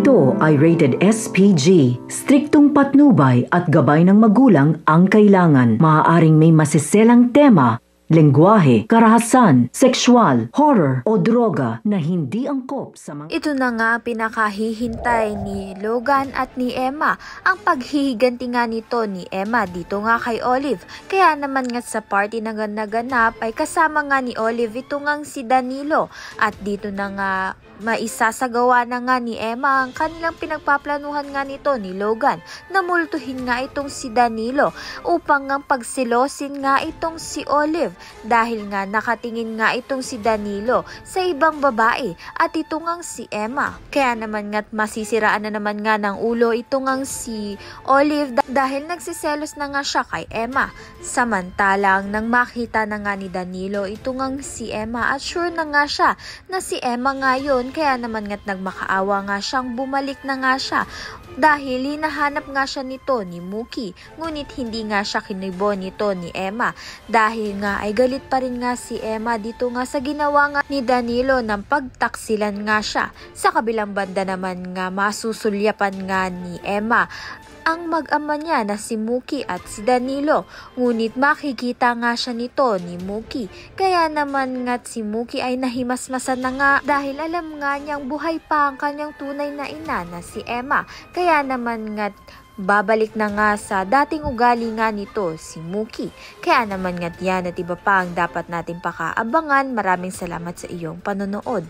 Ito ay rated SPG. Striktong patnubay at gabay ng magulang ang kailangan. Maaaring may masiselang tema, lengguwahe, karahasan, sexual, horror o droga na hindi angkop sa mga... Ito na nga pinakahihintay ni Logan at ni Emma, ang paghihiganti nga nito ni Emma dito nga kay Olive. Kaya naman nga sa party na naganap ay kasama nga ni Olive ito ngang si Danilo, at dito na nga maisasagawa na nga ni Emma ang kanilang pinagpaplanuhan nga nito ni Logan na multuhin nga itong si Danilo upang nga pagsilosin nga itong si Olive, dahil nga nakatingin nga itong si Danilo sa ibang babae at ito ngang si Emma. Kaya naman nga masisiraan na naman nga ng ulo ito ngang si Olive dahil nagsiselos na nga siya kay Emma. Samantalang nang makita na nga ni Danilo ito ngang si Emma at sure na nga siya na si Emma nga yun, kaya naman nga't nagmakaawa nga siyang bumalik na nga siya dahil hinahanap nga siya nito ni Mookie, ngunit hindi nga siya kinibo nito ni Emma dahil nga ay galit pa rin nga si Emma dito nga sa ginawa nga ni Danilo ng pagtaksilan nga siya. Sa kabilang banda naman nga masusulyapan nga ni Emma ang mag-ama niya na si Mookie at si Danilo, ngunit makikita nga siya nito ni Mookie. Kaya naman nga si Mookie ay nahimasmasan na nga dahil alam nga niyang buhay pa ang kanyang tunay na ina na si Emma. Kaya naman nga babalik na nga sa dating ugali nga nito si Mookie. Kaya naman nga yan at iba pa ang dapat natin pakaabangan. Maraming salamat sa iyong panonood.